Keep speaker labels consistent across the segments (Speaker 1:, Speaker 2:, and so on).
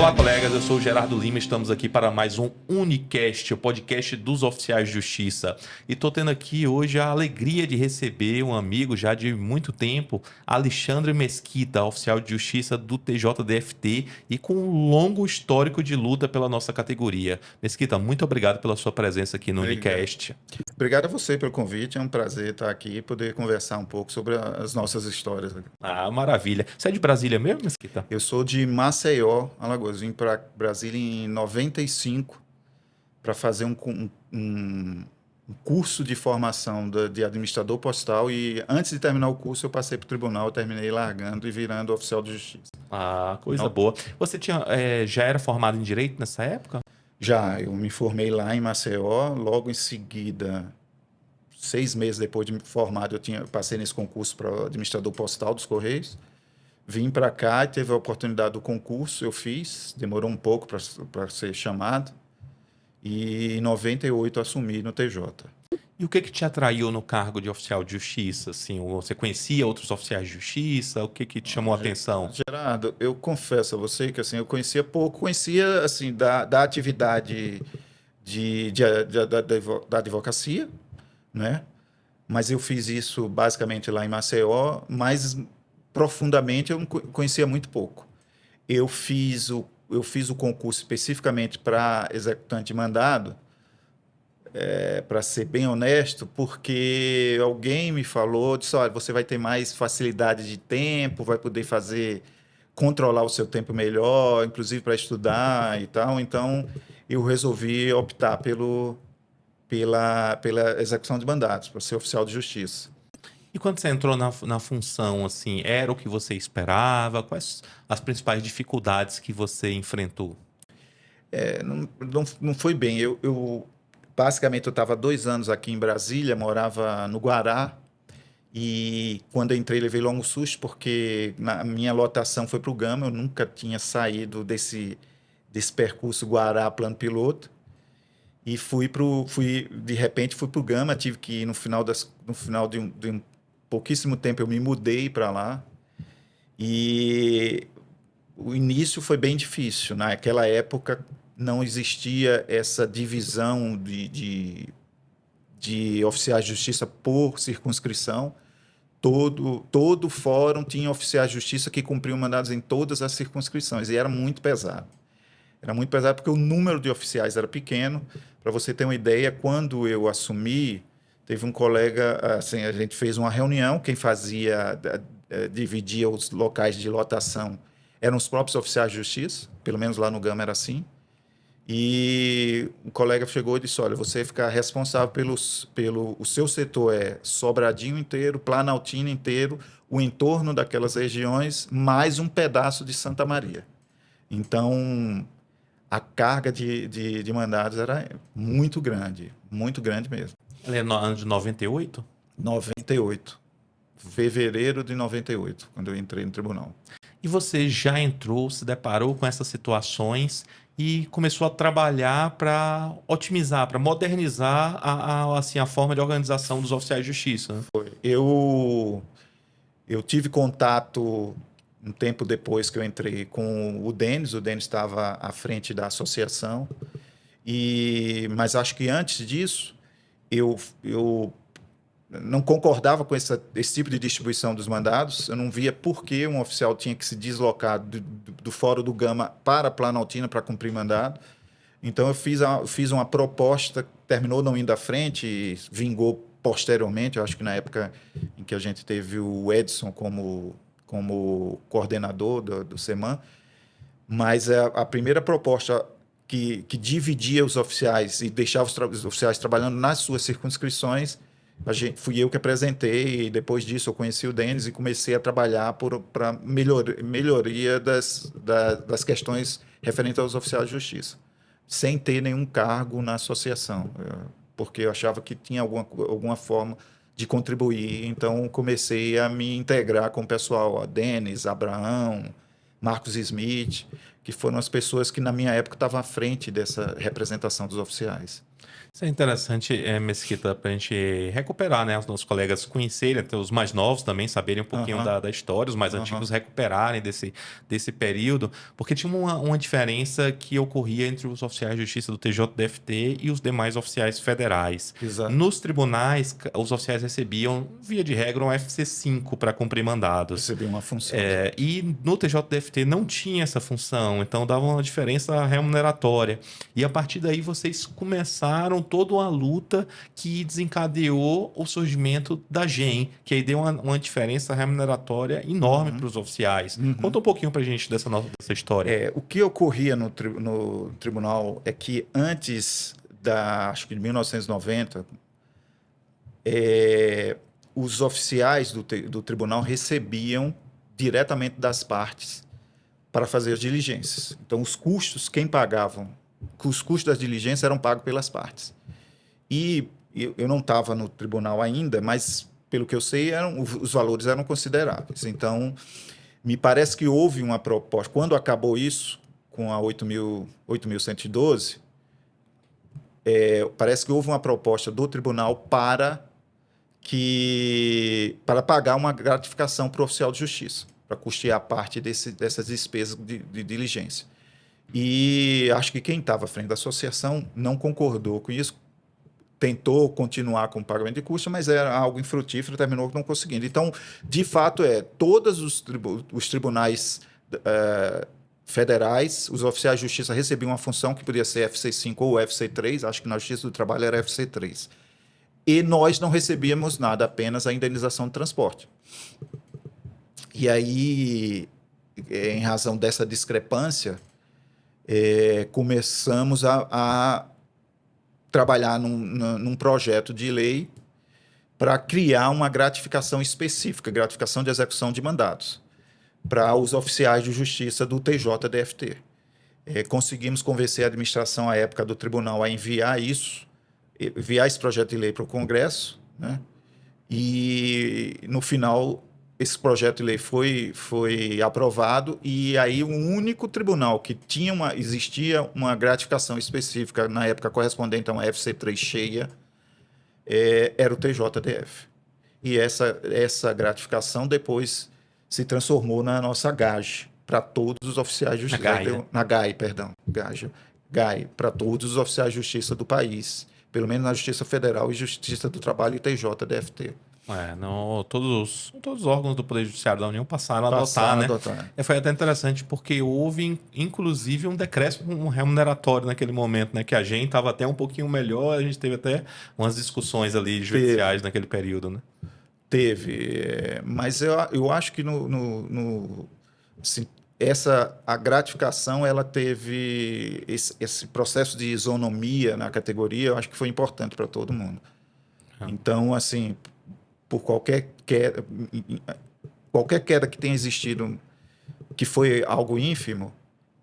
Speaker 1: Olá, colegas, eu sou o Gerardo Lima, estamos aqui para mais um Unicast, o podcast dos oficiais de justiça. E estou tendo aqui hoje a alegria de receber um amigo já de muito tempo, Alexandre Mesquita, oficial de justiça do TJDFT e com um longo histórico de luta pela nossa categoria. Mesquita, muito obrigado pela sua presença aqui no Unicast.
Speaker 2: Obrigado a você pelo convite, é um prazer estar aqui e poder conversar um pouco sobre as nossas histórias.
Speaker 1: Ah, maravilha. Você é de Brasília mesmo, Mesquita?
Speaker 2: Eu sou de Maceió, Alagoas, vim para Brasília em 95 para fazer um curso de formação de administrador postal e antes de terminar o curso eu passei para o tribunal, eu terminei largando e virando oficial de justiça.
Speaker 1: Ah, coisa boa. Você já era formado em Direito nessa época?
Speaker 2: Já, eu me formei lá em Maceió, logo em seguida, 6 meses depois de me formado, eu passei nesse concurso para administrador postal dos Correios. Vim para cá e teve a oportunidade do concurso, eu fiz, demorou um pouco para ser chamado, e em 98 assumi no TJ.
Speaker 1: E o que te atraiu no cargo de oficial de justiça? Assim, você conhecia outros oficiais de justiça? O que te chamou a atenção?
Speaker 2: Gerardo, eu confesso a você que assim, eu conhecia pouco, conhecia assim, da atividade da advocacia, né? Mas eu fiz isso basicamente lá em Maceió, mas profundamente eu conhecia muito pouco. Eu fiz o concurso especificamente para executante de mandado, para ser bem honesto, porque alguém me falou, disse, olha, você vai ter mais facilidade de tempo, vai poder controlar o seu tempo melhor, inclusive para estudar e tal. Então, eu resolvi optar pela execução de mandatos, para ser oficial de justiça.
Speaker 1: E quando você entrou na função, assim, era o que você esperava? Quais as principais dificuldades que você enfrentou?
Speaker 2: Não foi bem. Basicamente, eu estava 2 anos aqui em Brasília, morava no Guará, e quando eu entrei, levei logo um susto, porque a minha lotação foi para o Gama, eu nunca tinha saído desse percurso Guará plano piloto, e de repente fui para o Gama, tive que ir no final de um pouquíssimo tempo, eu me mudei para lá, e o início foi bem difícil. Naquela época não existia essa divisão de oficiais de justiça por circunscrição. Todo fórum tinha oficiais de justiça que cumpriam mandados em todas as circunscrições, e era muito pesado. Era muito pesado porque o número de oficiais era pequeno. Para você ter uma ideia, quando eu assumi, teve um colega, assim, a gente fez uma reunião, quem dividia os locais de lotação eram os próprios oficiais de justiça, pelo menos lá no Gama era assim. E um colega chegou e disse, olha, você fica responsável o seu setor é Sobradinho inteiro, Planaltina inteiro, o entorno daquelas regiões, mais um pedaço de Santa Maria. Então, a carga de mandados era muito grande mesmo.
Speaker 1: Ele é no ano de 98?
Speaker 2: 98. Fevereiro de 98, quando eu entrei no tribunal.
Speaker 1: E você já entrou, se deparou com essas situações e começou a trabalhar para otimizar, para modernizar assim, a forma de organização dos oficiais de justiça, né?
Speaker 2: Eu tive contato um tempo depois que eu entrei com o Denis estava à frente da associação, mas acho que antes disso eu não concordava com esse tipo de distribuição dos mandados. Eu não via por que um oficial tinha que se deslocar do Fórum do Gama para Planaltina para cumprir mandado. Então, eu fiz uma proposta, terminou não indo à frente e vingou posteriormente. Eu acho que na época em que a gente teve o Edson como coordenador do SEMAN, mas a primeira proposta que dividia os oficiais e deixava os oficiais trabalhando nas suas circunscrições, fui eu que apresentei, e depois disso eu conheci o Denis e comecei a trabalhar para melhoria das questões referentes aos oficiais de justiça, sem ter nenhum cargo na associação, porque eu achava que tinha alguma forma de contribuir. Então comecei a me integrar com o pessoal, Denis, Abraão, Marcos Smith, que foram as pessoas que, na minha época, estavam à frente dessa representação dos oficiais.
Speaker 1: Isso é interessante, Mesquita, para a gente recuperar, né? Os nossos colegas conhecerem, até os mais novos também saberem um pouquinho da história, os mais antigos recuperarem desse período, porque tinha uma diferença que ocorria entre os oficiais de justiça do TJDFT e os demais oficiais federais.
Speaker 2: Exato.
Speaker 1: Nos tribunais, os oficiais recebiam, via de regra, um FC5 para cumprir mandados.
Speaker 2: Recebiam uma função.
Speaker 1: E no TJDFT não tinha essa função, então dava uma diferença remuneratória. E a partir daí vocês começaram toda uma luta que desencadeou o surgimento da GEM, que aí deu uma diferença remuneratória enorme para os oficiais. Conta um pouquinho para a gente dessa história.
Speaker 2: O que ocorria no tribunal é que antes acho que de 1990, os oficiais do tribunal recebiam diretamente das partes para fazer as diligências. Então, os custos das diligências eram pagos pelas partes. E eu não estava no tribunal ainda, mas, pelo que eu sei, os valores eram consideráveis. Então, me parece que houve uma proposta. Quando acabou isso, com a 8.112, parece que houve uma proposta do tribunal para pagar uma gratificação para o oficial de justiça, para custear parte dessas despesas de diligência. E acho que quem estava à frente da associação não concordou com isso, tentou continuar com o pagamento de custos, mas era algo infrutífero, terminou não conseguindo. Então, de fato, todos os tribunais federais, os oficiais de justiça recebiam uma função que podia ser FC5 ou FC3, acho que na Justiça do Trabalho era FC3. E nós não recebíamos nada, apenas a indenização de transporte. E aí, em razão dessa discrepância, começamos a trabalhar num projeto de lei para criar uma gratificação específica, gratificação de execução de mandados, para os oficiais de justiça do TJDFT. Conseguimos convencer a administração, à época do tribunal, a enviar esse projeto de lei para o Congresso, né? E, no final, esse projeto de lei foi aprovado, e aí o único tribunal que existia uma gratificação específica, na época correspondente a uma FC3 cheia, era o TJDF. E essa gratificação depois se transformou na nossa GAGE, para todos os oficiais de justiça. Na GAI, perdão. GAI, para todos os oficiais de justiça do país, pelo menos na Justiça Federal e Justiça do Trabalho e TJDFT.
Speaker 1: Todos os órgãos do Poder Judiciário da União passaram a adotar, né? Foi até interessante porque houve, inclusive, um decréscimo remuneratório naquele momento, né? Que a gente estava até um pouquinho melhor, a gente teve até umas discussões ali judiciais naquele período, né?
Speaker 2: Teve, mas eu acho que assim, a gratificação, ela teve esse processo de isonomia na categoria, eu acho que foi importante para todo mundo. Então, assim, por qualquer queda que tenha existido, que foi algo ínfimo,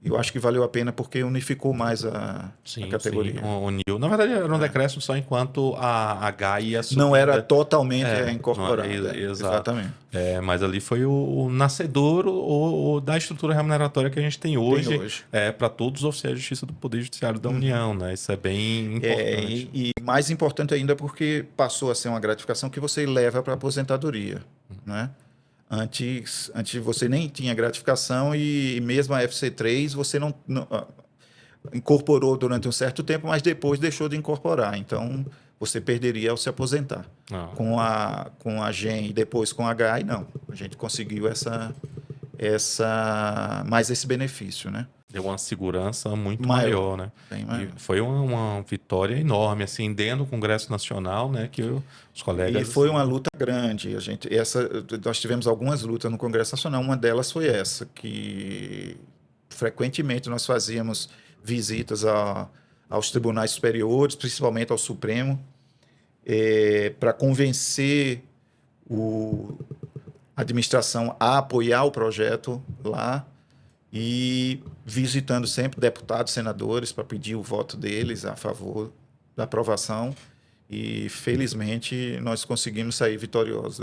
Speaker 2: eu acho que valeu a pena porque unificou mais a categoria.
Speaker 1: Sim, uniu. Na verdade, era um decréscimo só enquanto a GAI ia subir.
Speaker 2: Não era totalmente incorporada.
Speaker 1: Exatamente. Mas ali foi o nascedor da estrutura remuneratória que a gente tem hoje. Para todos os oficiais de justiça do Poder Judiciário da União, né? Isso é bem importante.
Speaker 2: E mais importante ainda porque passou a ser uma gratificação que você leva para a aposentadoria, né? Antes você nem tinha gratificação, e mesmo a FC3 você não incorporou durante um certo tempo, mas depois deixou de incorporar. Então, você perderia ao se aposentar. Com a GEM e depois com a GAI, não. A gente conseguiu mais esse benefício, né?
Speaker 1: Deu uma segurança muito maior, né? E foi uma vitória enorme, assim, dentro do Congresso Nacional, né? Que os colegas...
Speaker 2: E foi uma luta grande. Nós tivemos algumas lutas no Congresso Nacional. Uma delas foi essa, que frequentemente nós fazíamos visitas aos tribunais superiores, principalmente ao Supremo, para convencer a administração a apoiar o projeto lá, e visitando sempre deputados, senadores, para pedir o voto deles a favor da aprovação. E, felizmente, nós conseguimos sair vitoriosos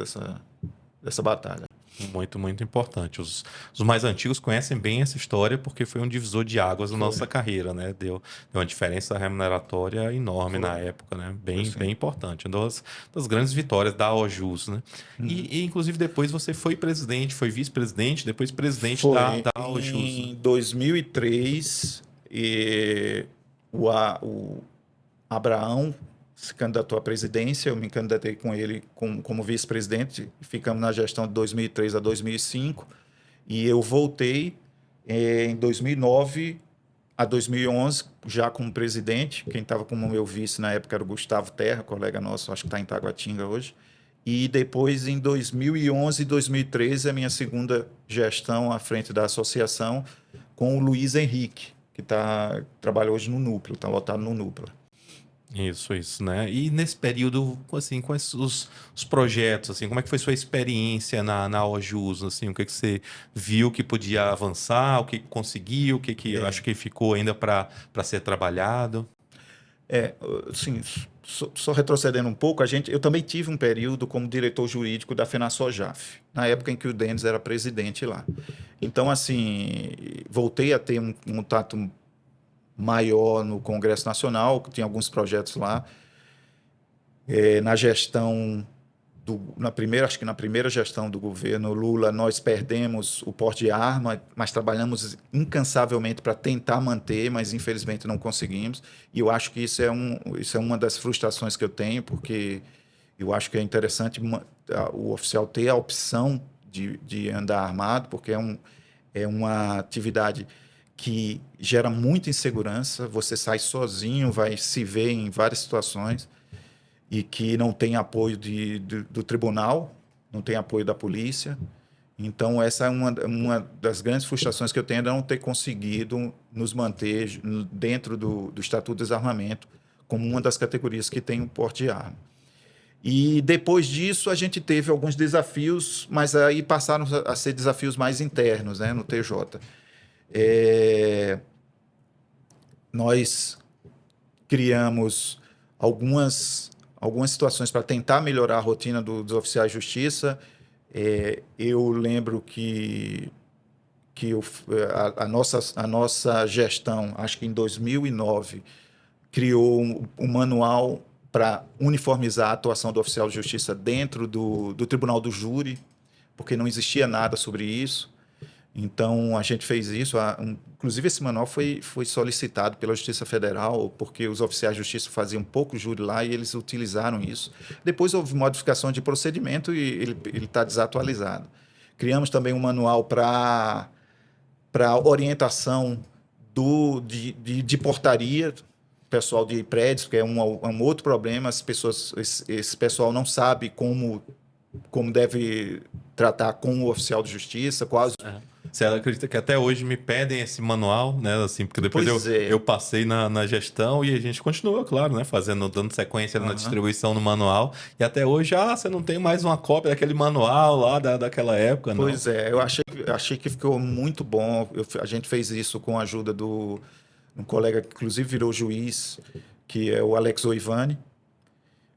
Speaker 2: dessa batalha.
Speaker 1: Muito, muito importante. Os mais antigos conhecem bem essa história porque foi um divisor de águas na
Speaker 2: Foi,
Speaker 1: nossa carreira, né? Deu uma diferença remuneratória enorme na
Speaker 2: foi,
Speaker 1: época, né?
Speaker 2: foi
Speaker 1: Bem,
Speaker 2: sim.
Speaker 1: bem importante. Uma das grandes vitórias da AOJUS, né?
Speaker 2: Uhum.
Speaker 1: Inclusive, depois você foi presidente, foi vice-presidente, depois presidente da
Speaker 2: Foi
Speaker 1: AOJUS, né?
Speaker 2: em 2003 e o Abraão se candidatou à presidência, eu me candidatei com ele como vice-presidente, ficamos na gestão de 2003 a 2005 e eu voltei em 2009 a 2011 já como presidente. Quem estava como meu vice na época era o Gustavo Terra, colega nosso, acho que está em Taguatinga hoje. E depois, em 2011 e 2013, a minha segunda gestão à frente da associação com o Luiz Henrique, que trabalha hoje no Núcleo, está lotado no Núcleo.
Speaker 1: Isso, né? E nesse período, assim, quais os projetos, assim, como é que foi sua experiência na AOJUS, assim, o que que você viu que podia avançar, o que conseguiu, o que que acho que ficou ainda para ser trabalhado?
Speaker 2: É, assim, só retrocedendo um pouco, eu também tive um período como diretor jurídico da FenaSojaf, na época em que o Denis era presidente lá. Então, assim, voltei a ter um contato maior no Congresso Nacional, que tinha alguns projetos lá. Na gestão na primeira, acho que na primeira gestão do governo Lula, nós perdemos o porte de arma, mas trabalhamos incansavelmente para tentar manter, mas infelizmente não conseguimos. E eu acho que isso é uma das frustrações que eu tenho, porque eu acho que é interessante o oficial ter a opção de andar armado, porque é uma atividade que gera muita insegurança. Você sai sozinho, vai se ver em várias situações e que não tem apoio do tribunal, não tem apoio da polícia. Então, essa é uma das grandes frustrações que eu tenho, de não ter conseguido nos manter dentro do Estatuto do Desarmamento como uma das categorias que tem o porte de arma. E depois disso, a gente teve alguns desafios, mas aí passaram a ser desafios mais internos, né, no TJ. Nós criamos algumas situações para tentar melhorar a rotina dos oficiais de justiça. Eu lembro que a nossa gestão, acho que em 2009, criou um manual para uniformizar a atuação do oficial de justiça dentro do Tribunal do Júri, porque não existia nada sobre isso. Então, a gente fez isso. Inclusive, esse manual foi solicitado pela Justiça Federal, porque os oficiais de justiça faziam pouco júri lá e eles utilizaram isso. Depois houve modificação de procedimento e ele está desatualizado. Criamos também um manual para orientação de portaria, pessoal de prédios, que é um outro problema. Esse pessoal não sabe como deve tratar com o oficial de justiça, quais.
Speaker 1: Você acredita que até hoje me pedem esse manual, né? Assim, porque depois
Speaker 2: Pois
Speaker 1: eu
Speaker 2: é.
Speaker 1: passei na gestão e a gente continua, claro, né? Dando sequência na
Speaker 2: Aham.
Speaker 1: distribuição do manual. E até hoje, você não tem mais uma cópia daquele manual lá daquela época, não.
Speaker 2: Pois é, achei que ficou muito bom. A gente fez isso com a ajuda do um colega que inclusive virou juiz, que é o Alex Oivani.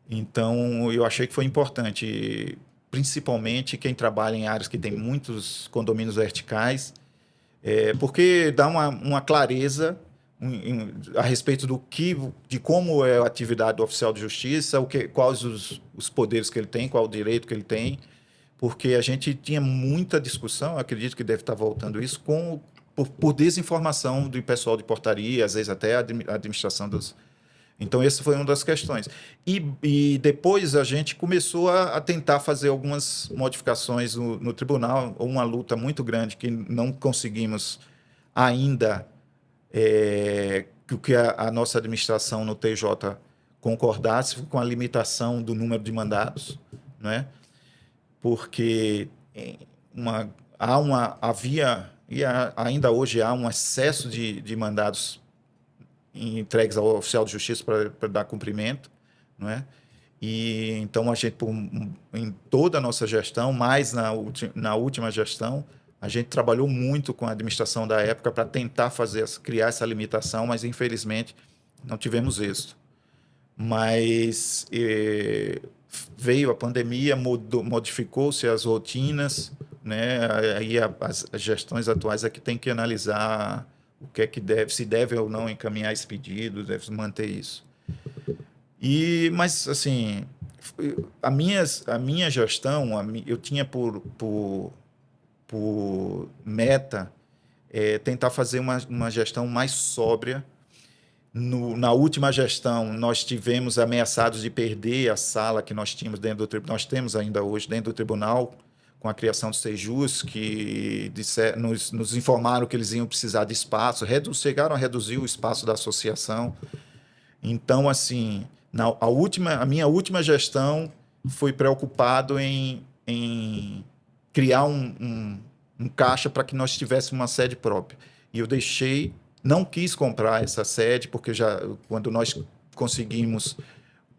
Speaker 2: Então, eu achei que foi importante, principalmente quem trabalha em áreas que tem muitos condomínios verticais, porque dá uma clareza a respeito de como é a atividade do oficial de justiça, quais os poderes que ele tem, qual o direito que ele tem, porque a gente tinha muita discussão, acredito que deve estar voltando isso, por desinformação do pessoal de portaria, às vezes até a administração dos. Então, essa foi uma das questões. E depois a gente começou a tentar fazer algumas modificações no tribunal, uma luta muito grande que não conseguimos ainda que a nossa administração no TJ concordasse com a limitação do número de mandados, né? Porque uma, havia e ainda hoje há um excesso de mandados entregues ao oficial de justiça para dar cumprimento, não é? E então a gente, em toda a nossa gestão, mais na última gestão, a gente trabalhou muito com a administração da época para tentar criar essa limitação, mas infelizmente não tivemos êxito. Mas veio a pandemia, modificou-se as rotinas, né? Aí as gestões atuais é que tem que analisar o que é que deve, se deve ou não encaminhar esse pedido, deve manter isso. Mas, assim, a minha gestão, eu tinha por meta tentar fazer uma gestão mais sóbria. Na última gestão, nós tivemos ameaçados de perder a sala que nós tínhamos dentro do tribunal, nós temos ainda hoje dentro do tribunal, com a criação dos Sejus, que nos informaram que eles iam precisar de espaço, chegaram a reduzir o espaço da associação. Então, assim, a minha última gestão foi preocupado em criar um caixa para que nós tivéssemos uma sede própria. E eu não quis comprar essa sede, porque quando nós conseguimos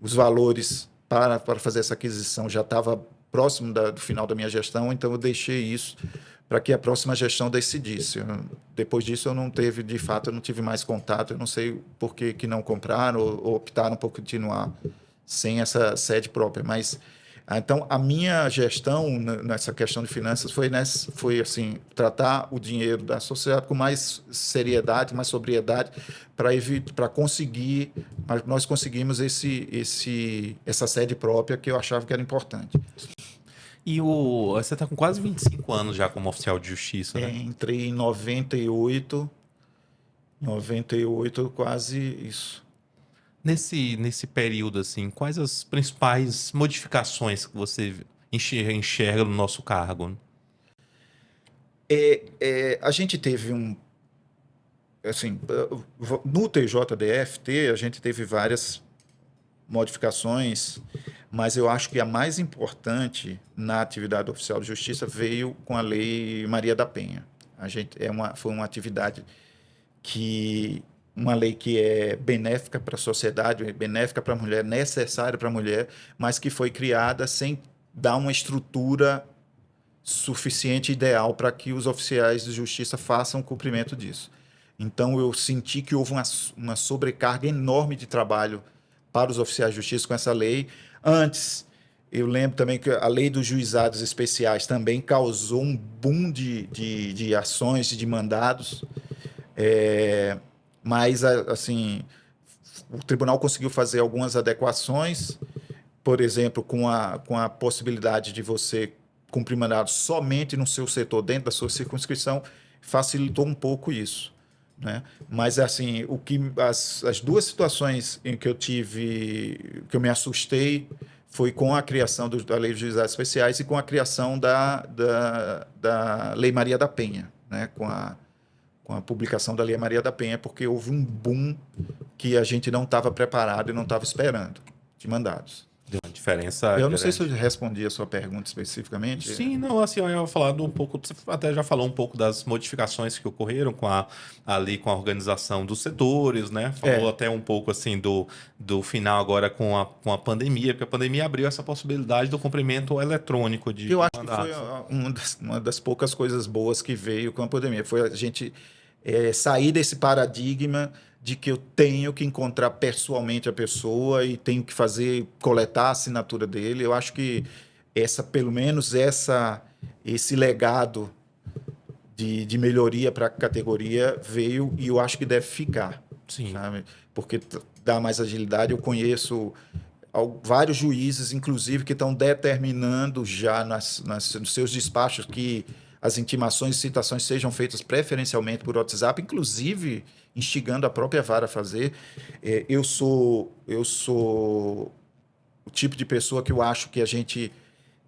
Speaker 2: os valores para fazer essa aquisição, já estava próximo do final da minha gestão, então eu deixei isso para que a próxima gestão decidisse. Depois disso, eu não tive mais contato, eu não sei por que não compraram ou optaram por continuar sem essa sede própria, mas então a minha gestão nessa questão de finanças foi assim, tratar o dinheiro da sociedade com mais seriedade, mais sobriedade, para conseguir, nós conseguimos essa sede própria que eu achava que era importante.
Speaker 1: E você está com quase 25 anos já como oficial de justiça, né?
Speaker 2: Entrei em 98, quase isso.
Speaker 1: Nesse período, assim, quais as principais modificações que você enxerga no nosso cargo?
Speaker 2: A gente teve assim, no TJDF, a gente teve várias modificações, mas eu acho que a mais importante na atividade oficial de justiça veio com a Lei Maria da Penha. Foi uma atividade uma lei que é benéfica para a sociedade, benéfica para a mulher, necessária para a mulher, mas que foi criada sem dar uma estrutura suficiente e ideal para que os oficiais de justiça façam o cumprimento disso. Então, eu senti que houve uma sobrecarga enorme de trabalho para os oficiais de justiça com essa lei. Antes, eu lembro também que a lei dos juizados especiais também causou um boom de ações e de mandados. Mas, assim, o tribunal conseguiu fazer algumas adequações, por exemplo, com a possibilidade de você cumprir mandado somente no seu setor, dentro da sua circunscrição, facilitou um pouco isso, né? Mas, assim, as duas situações em que eu me assustei foi com a criação da Lei dos Juizados Especiais e com a criação da Lei Maria da Penha, né? Com a publicação da Lei Maria da Penha, porque houve um boom que a gente não estava preparado e não estava esperando de mandados.
Speaker 1: Deu uma diferença
Speaker 2: Eu não sei se eu respondi a sua pergunta especificamente.
Speaker 1: Sim, não, assim, eu ia falar um pouco, você até já falou um pouco das modificações que ocorreram com a organização dos setores, né? Falou até um pouco, assim, do final agora com a pandemia, porque a pandemia abriu essa possibilidade do cumprimento eletrônico de
Speaker 2: eu acho
Speaker 1: mandatos.
Speaker 2: que foi uma das poucas coisas boas que veio com a pandemia. Foi a gente sair desse paradigma de que eu tenho que encontrar pessoalmente a pessoa e tenho que coletar a assinatura dele. Eu acho que pelo menos esse legado de melhoria para a categoria veio e eu acho que deve ficar.
Speaker 1: Sim.
Speaker 2: Sabe? Porque dá mais agilidade. Eu conheço vários juízes, inclusive, que estão determinando já nos seus despachos que as intimações e citações sejam feitas preferencialmente por WhatsApp, inclusive instigando a própria vara a fazer. Eu sou o tipo de pessoa que eu acho que a gente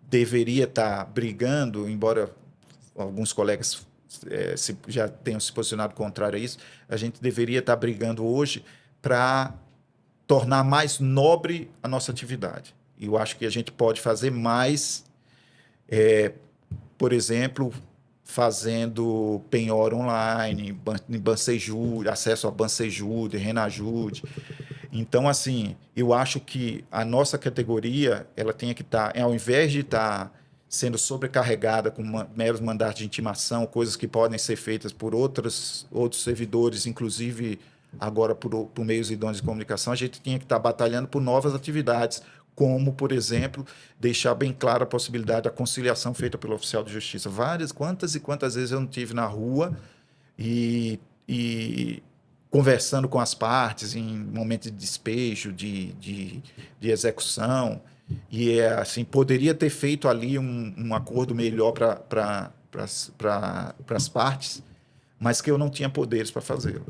Speaker 2: deveria estar brigando, embora alguns colegas já tenham se posicionado contrário a isso, a gente deveria estar brigando hoje para tornar mais nobre a nossa atividade. E eu acho que a gente pode fazer mais, por exemplo, fazendo penhora online, Bansejude, acesso a Bansejude, Renajude. Então, assim, eu acho que a nossa categoria, ela tem que estar, ao invés de estar sendo sobrecarregada com meros mandatos de intimação, coisas que podem ser feitas por outros servidores, inclusive agora por meios idôneos de comunicação, a gente tinha que estar batalhando por novas atividades, como, por exemplo, deixar bem clara a possibilidade da conciliação feita pelo oficial de justiça. Quantas e quantas vezes eu não tive na rua e conversando com as partes em momento de despejo, de execução, e assim, poderia ter feito ali um acordo melhor para as partes, mas que eu não tinha poderes para fazê-lo.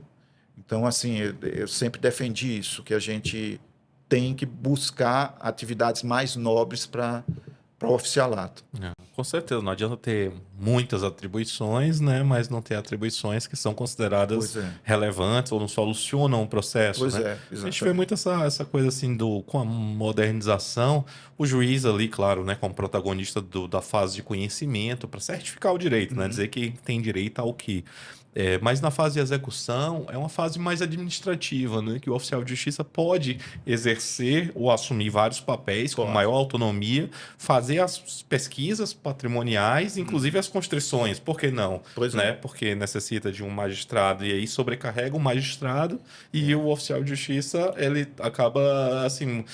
Speaker 2: Então, assim, eu sempre defendi isso, que a gente tem que buscar atividades mais nobres para o oficialato.
Speaker 1: Com certeza, não adianta ter muitas atribuições, né? Mas não ter atribuições que são consideradas relevantes ou não solucionam o processo,
Speaker 2: Pois
Speaker 1: né?
Speaker 2: é,
Speaker 1: A
Speaker 2: exatamente.
Speaker 1: gente vê muito essa coisa assim com a modernização, o juiz ali, claro, né, como protagonista da fase de conhecimento para certificar o direito, né? Dizer que tem direito ao que. Mas na fase de execução é uma fase mais administrativa, né? Que o oficial de justiça pode exercer ou assumir vários papéis com maior autonomia, fazer as pesquisas patrimoniais, inclusive as constrições. Por que não? Né? Porque necessita de um magistrado e aí sobrecarrega o magistrado e o oficial de justiça ele acaba assim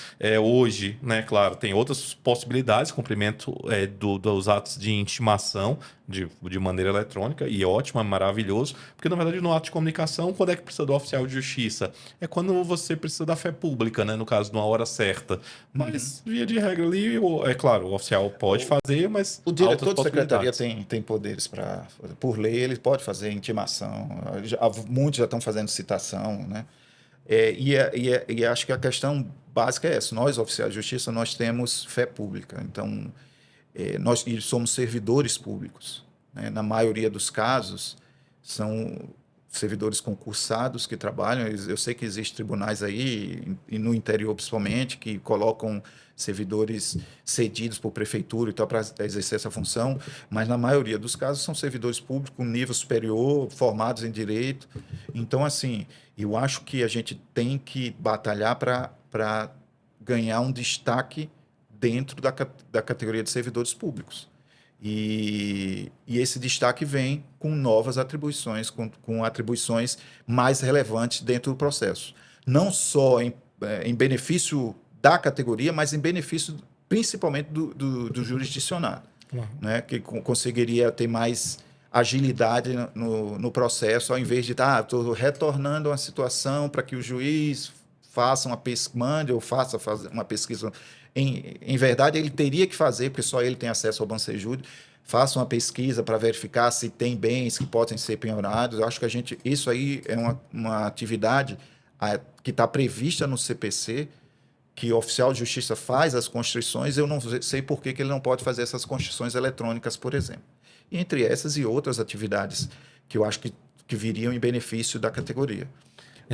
Speaker 1: hoje, né? Claro, tem outras possibilidades, cumprimento dos atos de intimação de maneira eletrônica, e ótimo, é maravilhoso, porque na verdade no ato de comunicação, quando é que precisa do oficial de justiça? É quando você precisa da fé pública, né? No caso, numa hora certa. Mas, via de regra ali, é claro, o oficial pode fazer, mas
Speaker 2: o diretor de secretaria tem poderes para, por lei, ele pode fazer intimação, muitos já estão fazendo citação, né? E acho que a questão básica é essa, nós, oficiais de justiça, nós temos fé pública, então nós somos servidores públicos, né? Na maioria dos casos, são servidores concursados que trabalham. Eu sei que existem tribunais aí, e no interior principalmente, que colocam servidores cedidos por prefeitura e tal para exercer essa função, mas na maioria dos casos são servidores públicos com nível superior, formados em direito. Então, assim, eu acho que a gente tem que batalhar para ganhar um destaque dentro da categoria de servidores públicos. E esse destaque vem com novas atribuições, com atribuições mais relevantes dentro do processo. Não só em benefício da categoria, mas em benefício principalmente do jurisdicionado, né? Que conseguiria ter mais agilidade no processo, ao invés de estou retornando a uma situação para que o juiz faça mande ou faça uma pesquisa. Em verdade, ele teria que fazer, porque só ele tem acesso ao Bancejúri, faça uma pesquisa para verificar se tem bens que podem ser penhorados. Eu acho que isso aí é uma atividade que está prevista no CPC, que o oficial de justiça faz as constrições. Eu não sei por que ele não pode fazer essas constrições eletrônicas, por exemplo. E entre essas e outras atividades que eu acho que viriam em benefício da categoria.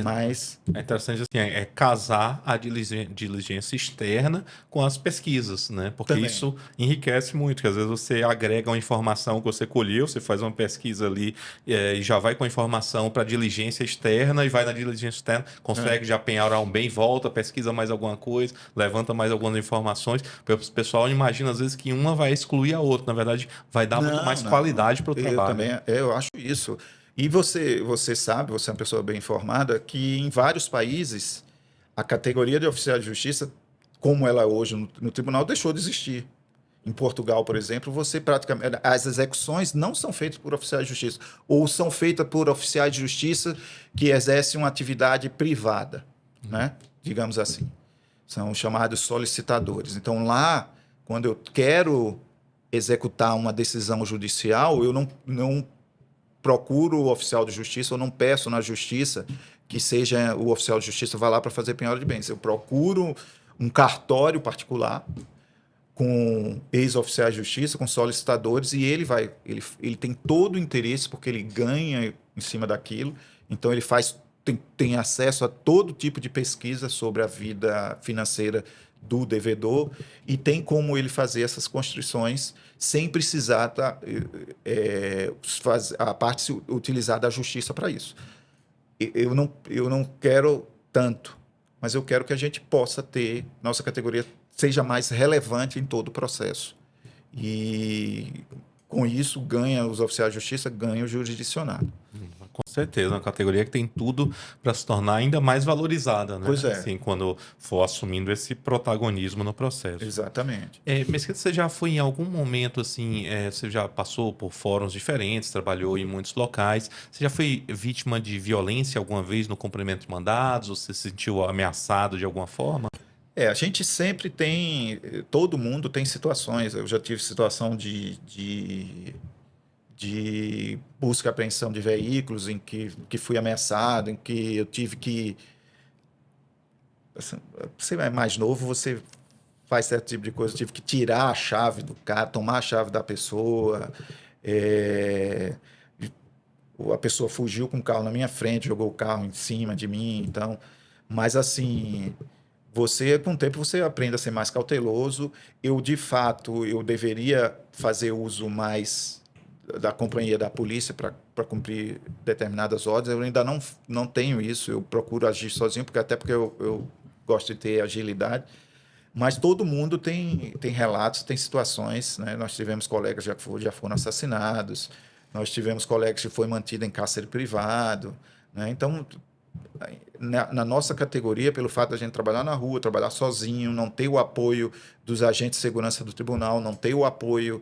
Speaker 2: Mas
Speaker 1: é interessante assim, casar a diligência externa com as pesquisas, né? Porque
Speaker 2: também
Speaker 1: isso enriquece muito, porque às vezes você agrega uma informação que você colheu, você faz uma pesquisa ali e já vai com a informação para a diligência externa e vai na diligência externa, consegue já penhorar um bem, volta, pesquisa mais alguma coisa, levanta mais algumas informações. O pessoal imagina às vezes que uma vai excluir a outra, na verdade vai dar muito mais qualidade para o trabalho.
Speaker 2: Eu acho isso. E você sabe, você é uma pessoa bem informada, que em vários países a categoria de oficial de justiça, como ela é hoje no tribunal, deixou de existir. Em Portugal, por exemplo, as execuções não são feitas por oficiais de justiça, ou são feitas por oficiais de justiça que exercem uma atividade privada, né? Digamos assim. São chamados solicitadores. Então, lá, quando eu quero executar uma decisão judicial, eu não procuro o oficial de justiça, ou não peço na justiça que seja o oficial de justiça vá lá para fazer penhora de bens. Eu procuro um cartório particular com ex-oficiais de justiça, com solicitadores, e ele tem todo o interesse, porque ele ganha em cima daquilo, então ele tem acesso a todo tipo de pesquisa sobre a vida financeira do devedor, e tem como ele fazer essas constrições sem precisar a parte utilizar da justiça para isso. Eu não quero tanto, mas eu quero que a gente possa ter, nossa categoria seja mais relevante em todo o processo. E com isso ganha os oficiais de justiça, ganha o jurisdicionado.
Speaker 1: Com certeza, uma categoria que tem tudo para se tornar ainda mais valorizada, né?
Speaker 2: Pois é,
Speaker 1: Assim, quando for assumindo esse protagonismo no processo.
Speaker 2: exatamente.
Speaker 1: Mesquita, você já foi em algum momento assim, você já passou por fóruns diferentes, trabalhou em muitos locais, você já foi vítima de violência alguma vez no cumprimento de mandados, ou você se sentiu ameaçado de alguma forma?
Speaker 2: A gente sempre tem, todo mundo tem situações. Eu já tive situação de busca e apreensão de veículos em que fui ameaçado, em que eu tive que. Assim, você é mais novo, você faz certo tipo de coisa. Eu tive que tirar a chave do carro, tomar a chave da pessoa. é, a pessoa fugiu com o carro na minha frente, jogou o carro em cima de mim. Então, mas assim. Você, com o tempo, você aprende a ser mais cauteloso. Eu, de fato, eu deveria fazer uso mais da companhia da polícia para cumprir determinadas ordens. Eu ainda não tenho isso. Eu procuro agir sozinho, porque eu gosto de ter agilidade. Mas todo mundo tem relatos, tem situações, né? Nós tivemos colegas que já foram assassinados, nós tivemos colegas que foi mantido em cárcere privado, né? Então, na nossa categoria, pelo fato de a gente trabalhar na rua, trabalhar sozinho, não ter o apoio dos agentes de segurança do tribunal, não ter o apoio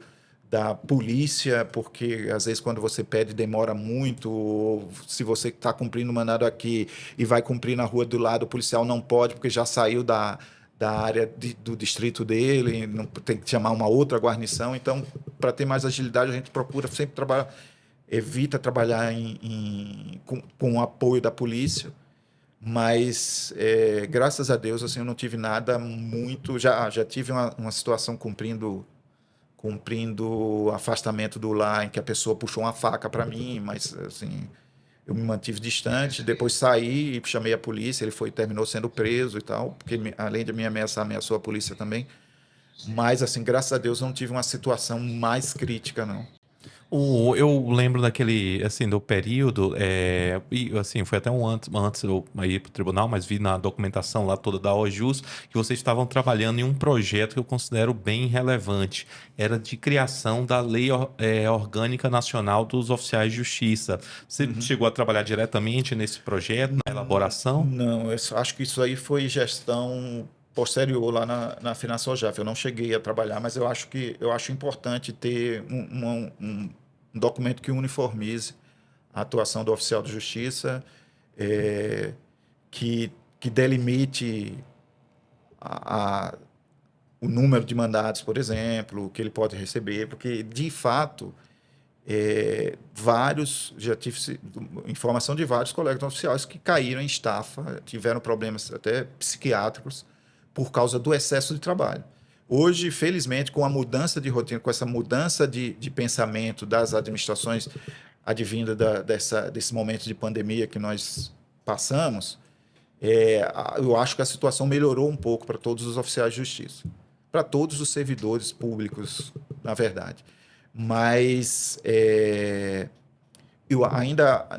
Speaker 2: da polícia, porque às vezes quando você pede demora muito, ou se você está cumprindo o mandado aqui e vai cumprir na rua do lado, o policial não pode porque já saiu da área do distrito dele, não, tem que chamar uma outra guarnição. Então, para ter mais agilidade, a gente procura sempre trabalhar, evita trabalhar com o apoio da polícia, mas graças a Deus assim eu não tive nada muito. Já tive uma situação cumprindo afastamento do lar em que a pessoa puxou uma faca para mim, mas assim eu me mantive distante. Depois saí e chamei a polícia. Ele terminou sendo preso e tal, porque além de me ameaçar, ameaçou a polícia também. Mas assim, graças a Deus não tive uma situação mais crítica, não.
Speaker 1: Eu lembro daquele, assim, do período, e assim, foi até antes eu ir para o tribunal, mas vi na documentação lá toda da OJUS que vocês estavam trabalhando em um projeto que eu considero bem relevante. Era de criação da Lei Orgânica Nacional dos Oficiais de Justiça. Você
Speaker 2: Uhum.
Speaker 1: chegou a trabalhar diretamente nesse projeto, na elaboração?
Speaker 2: Não, acho que isso aí foi gestão posterior lá na FinaSojaf. Eu não cheguei a trabalhar, mas eu acho importante ter um documento que uniformize a atuação do oficial de justiça, é, que, que delimite a, a- o número de mandados, por exemplo, que ele pode receber, porque de fato já tive informação de vários colegas oficiais que caíram em estafa, tiveram problemas até psiquiátricos por causa do excesso de trabalho. Hoje, felizmente, com a mudança de rotina, com essa mudança de pensamento das administrações advinda desse momento de pandemia que nós passamos, eu acho que a situação melhorou um pouco para todos os oficiais de justiça, para todos os servidores públicos, na verdade. Mas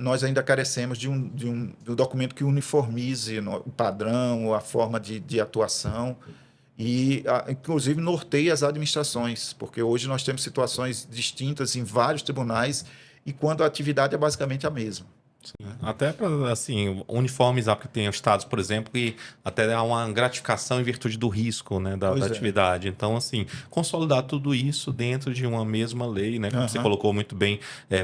Speaker 2: nós ainda carecemos de um documento que uniformize o padrão, a forma de atuação e, inclusive, norteie as administrações, porque hoje nós temos situações distintas em vários tribunais e quando a atividade é basicamente a mesma.
Speaker 1: Até para, assim, uniformizar, porque tem estados, por exemplo, que até há uma gratificação em virtude do risco, né, da
Speaker 2: Pois é.
Speaker 1: atividade. Então, assim, consolidar tudo isso dentro de uma mesma lei, né? Como você
Speaker 2: Aham.
Speaker 1: colocou muito bem,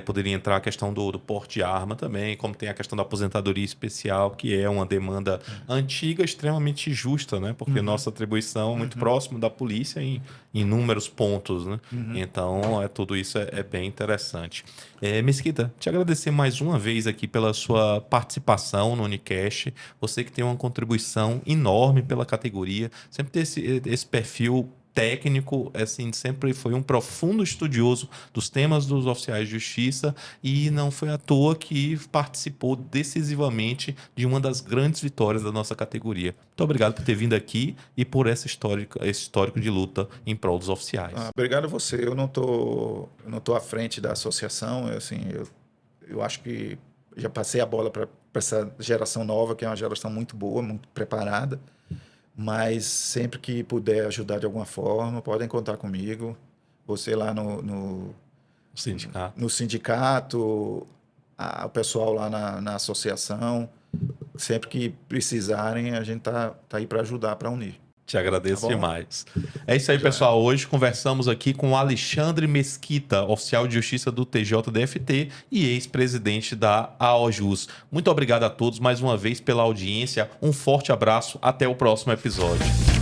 Speaker 1: poderia entrar a questão do porte de arma também, como tem a questão da aposentadoria especial, que é uma demanda antiga, extremamente justa, né? Porque
Speaker 2: Uhum.
Speaker 1: nossa atribuição é muito
Speaker 2: Uhum.
Speaker 1: próximo da polícia em inúmeros pontos, né?
Speaker 2: Uhum.
Speaker 1: Então, tudo isso é bem interessante. Mesquita, te agradecer mais uma vez aqui pela sua participação no Unicast. Você que tem uma contribuição enorme pela categoria, sempre ter esse perfil técnico, assim, sempre foi um profundo estudioso dos temas dos oficiais de justiça e não foi à toa que participou decisivamente de uma das grandes vitórias da nossa categoria. Muito obrigado por ter vindo aqui e por esse histórico de luta em prol dos oficiais.
Speaker 2: Obrigado a você. Eu não tô à frente da associação. Eu acho que já passei a bola para essa geração nova, que é uma geração muito boa, muito preparada. Mas sempre que puder ajudar de alguma forma, podem contar comigo. Você lá
Speaker 1: O sindicato.
Speaker 2: no sindicato, o pessoal lá na associação. Sempre que precisarem, a gente tá aí para ajudar, para unir.
Speaker 1: Te agradeço
Speaker 2: Tá bom?
Speaker 1: demais. É isso aí, pessoal. Hoje conversamos aqui com o Alexandre Mesquita, oficial de justiça do TJDFT e ex-presidente da AOJUS. Muito obrigado a todos mais uma vez pela audiência. Um forte abraço. Até o próximo episódio.